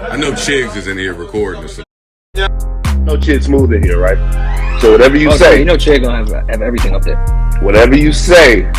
I know Chigs is in here recording. So. No Chid Smooth in here, right? So whatever you say, you know, Chid gonna have everything up there. Whatever you say,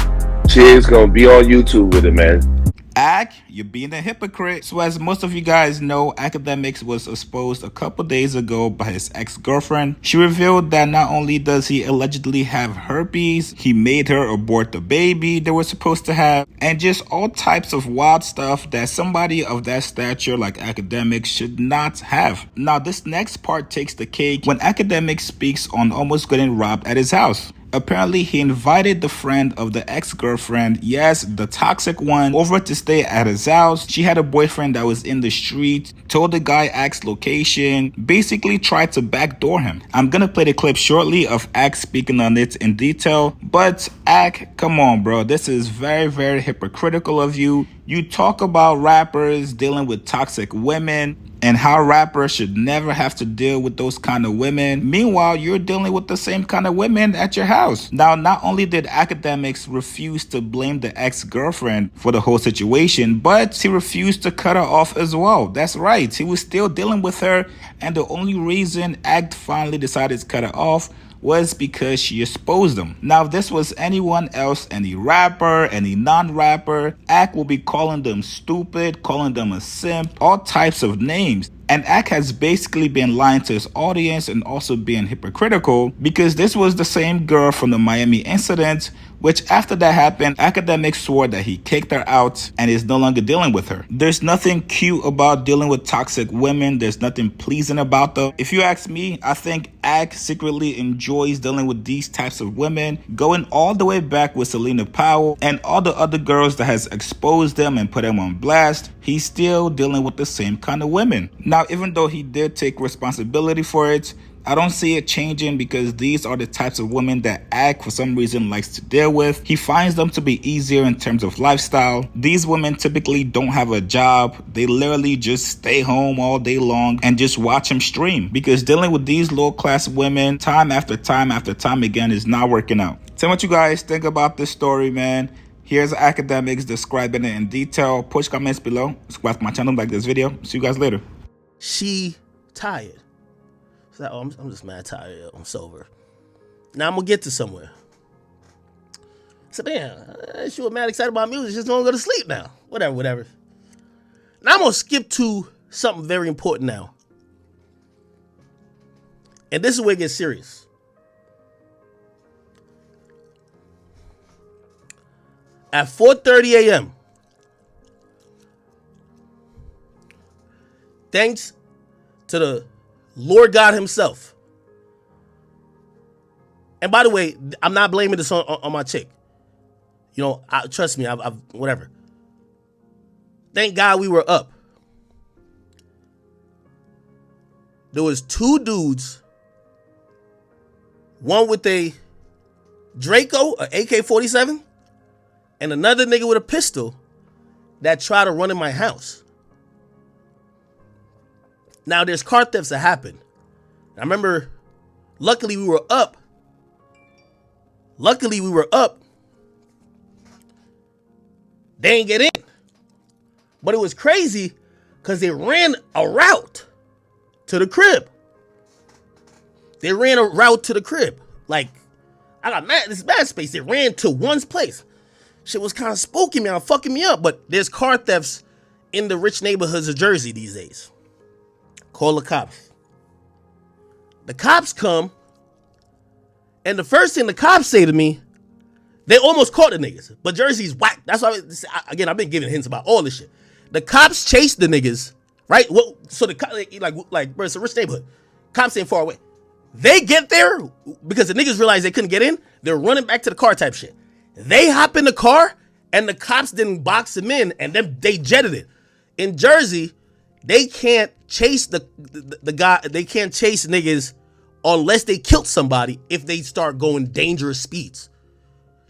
Chid's gonna be on YouTube with it, man. Ak, you're being a hypocrite. So as most of you guys know, Akademiks was exposed a couple days ago by his ex-girlfriend. She revealed that not only does he allegedly have herpes, he made her abort the baby they were supposed to have, and just all types of wild stuff that somebody of that stature like Akademiks should not have. Now this next part takes the cake when Akademiks speaks on almost getting robbed at his house. Apparently, he invited the friend of the ex-girlfriend, yes, the toxic one, over to stay at his house. She had a boyfriend that was in the street, told the guy Ak's location, basically tried to backdoor him. I'm gonna play the clip shortly of Ak speaking on it in detail, but Ak, come on, bro. This is very, very hypocritical of you. You talk about rappers dealing with toxic women and how rappers should never have to deal with those kind of women. Meanwhile, you're dealing with the same kind of women at your house. Now, not only did Akademiks refuse to blame the ex-girlfriend for the whole situation, but he refused to cut her off as well. That's right, he was still dealing with her, and the only reason Ak finally decided to cut her off was because she exposed them. Now, if this was anyone else, any rapper, any non-rapper, Ak will be calling them stupid, calling them a simp, all types of names. And Ak has basically been lying to his audience and also being hypocritical because this was the same girl from the Miami incident, which after that happened, Akademiks swore that he kicked her out and is no longer dealing with her. There's nothing cute about dealing with toxic women. There's nothing pleasing about them. If you ask me, I think Ak secretly enjoys dealing with these types of women, going all the way back with Selena Powell and all the other girls that has exposed them and put them on blast. He's still dealing with the same kind of women. Now, even though he did take responsibility for it, I don't see it changing because these are the types of women that Ak for some reason likes to deal with. He finds them to be easier in terms of lifestyle. These women typically don't have a job. They literally just stay home all day long and just watch him stream because dealing with these low class women time after time after time again is not working out. Tell me what you guys think about this story, man. Here's Akademiks describing it in detail. Push comments below. Subscribe to my channel, like this video. See you guys later. She tired. She's like, oh, I'm just mad tired. I'm sober. Now I'm gonna get to somewhere. I said, man, she was mad excited about music. She's gonna go to sleep now. Whatever. Now I'm gonna skip to something very important now. And this is where it gets serious. At 4:30 a.m., thanks to the Lord God himself. And by the way, I'm not blaming this on my chick. You know, trust me, I've whatever. Thank God we were up. There was two dudes, one with a Draco, an AK-47, and another nigga with a pistol that tried to run in my house. Now, there's car thefts that happen. I remember, luckily we were up. They ain't get in. But it was crazy because they ran a route to the crib. Like, I got this mad space. They ran to one's place. Shit was kind of spooky, man, fucking me up. But there's car thefts in the rich neighborhoods of Jersey these days. Call the cops. The cops come, and the first thing the cops say to me, they almost caught the niggas, but Jersey's whack. That's why, again, I've been giving hints about all this shit. The cops chased the niggas, right? Well, so bro, it's a rich neighborhood. Cops ain't far away. They get there because the niggas realized they couldn't get in. They're running back to the car type shit. They hop in the car, and the cops didn't box them in, and then they jetted it. In Jersey, they can't chase the guy. They can't chase niggas unless they killed somebody if they start going dangerous speeds.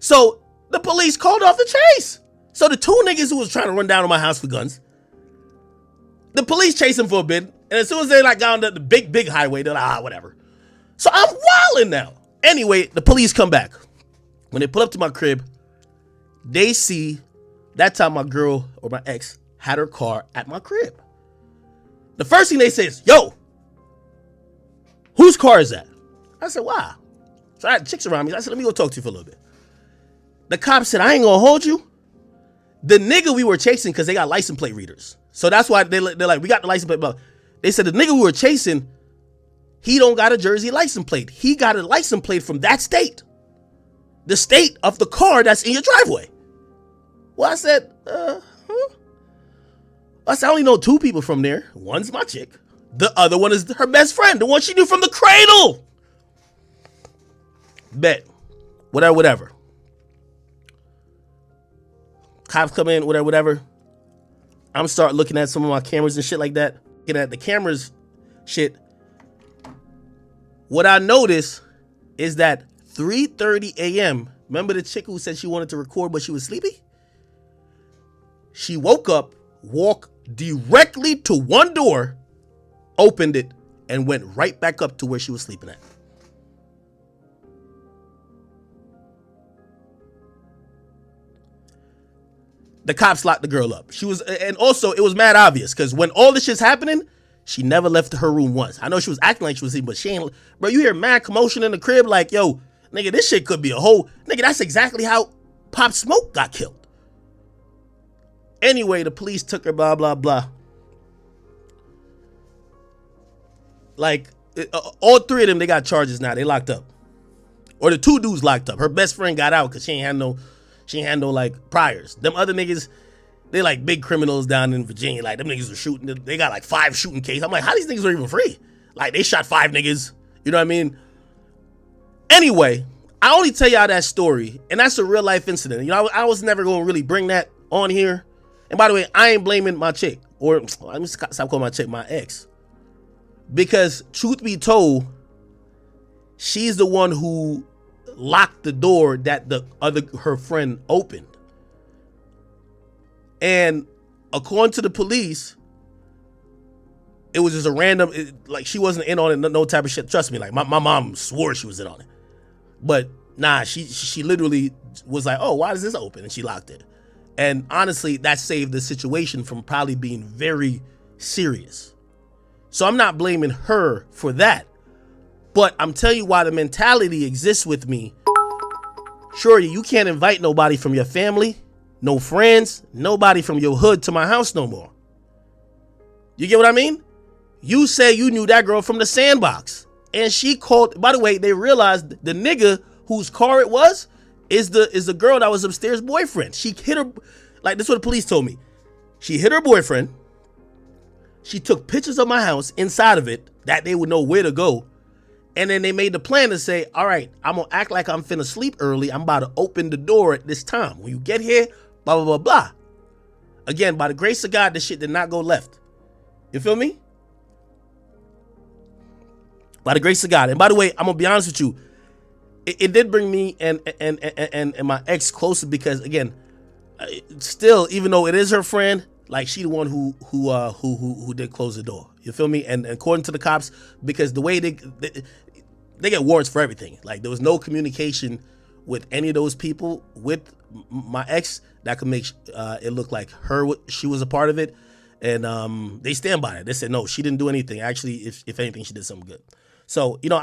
So the police called off the chase. So the two niggas who was trying to run down on my house for guns, the police chased them for a bit, and as soon as they got on the big highway, they're like, whatever. So I'm wilding now. Anyway, the police come back. When they pull up to my crib, they see that time my girl or my ex had her car at my crib. The first thing they say is, yo, whose car is that? I said, wow. So I had chicks around me. I said, let me go talk to you for a little bit. The cop said, I ain't gonna hold you. The nigga we were chasing, because they got license plate readers. So that's why they're like, we got the license plate. Blah. They said the nigga we were chasing, he don't got a Jersey license plate. He got a license plate from that state. The state of the car that's in your driveway. Well, I said, I said, I only know 2 people from there. One's my chick. The other one is her best friend, the one she knew from the cradle. Bet. Whatever. Cops come in, whatever. I'm start looking at some of my cameras and shit like that. Looking at the cameras shit. What I noticed is that 3:30 a.m., remember the chick who said she wanted to record but she was sleepy? She woke up, walked directly to one door, opened it, and went right back up to where she was sleeping at. The cops locked the girl up. And also it was mad obvious because when all this shit's happening, she never left her room once. I know she was acting like she was sleeping, but she ain't. Bro, you hear mad commotion in the crib like, yo, nigga, this shit could be a whole. Nigga, that's exactly how Pop Smoke got killed. Anyway, the police took her, blah, blah, blah. Like, all 3 of them, they got charges now. They locked up. Or the 2 dudes locked up. Her best friend got out because she ain't had no like priors. Them other niggas, they like big criminals down in Virginia. Like them niggas were shooting. They got like 5 shooting cases. I'm like, how these niggas are even free? Like they shot 5 niggas. You know what I mean? Anyway, I only tell y'all that story, and that's a real life incident. You know, I was never going to really bring that on here. And by the way, I ain't blaming my chick, or let me stop calling my chick my ex, because truth be told, she's the one who locked the door that her friend opened. And according to the police, it was just a random, like she wasn't in on it, no type of shit. Trust me, like my mom swore she was in on it. But nah, she literally was like, oh, why is this open? And she locked it. And honestly, that saved the situation from probably being very serious. So I'm not blaming her for that. But I'm telling you why the mentality exists with me. Sure, you can't invite nobody from your family, no friends, nobody from your hood to my house no more. You get what I mean? You say you knew that girl from the sandbox. And she called, by the way, they realized the nigga whose car it was is the girl that was upstairs' boyfriend. She hit her, like this is what the police told me. She hit her boyfriend. She took pictures of my house inside of it that they would know where to go. And then they made the plan to say, all right, I'm going to act like I'm finna sleep early. I'm about to open the door at this time. When you get here, blah, blah, blah, blah. Again, by the grace of God, this shit did not go left. You feel me? By the grace of God. And by the way, I'm going to be honest with you. It did bring me and my ex closer because, again, still, even though it is her friend, like she the one who did close the door. You feel me? And according to the cops, because the way they get warrants for everything. Like there was no communication with any of those people with my ex that could make it look like she was a part of it. And they stand by it. They said, no, she didn't do anything. Actually, if anything, she did something good. So, you know,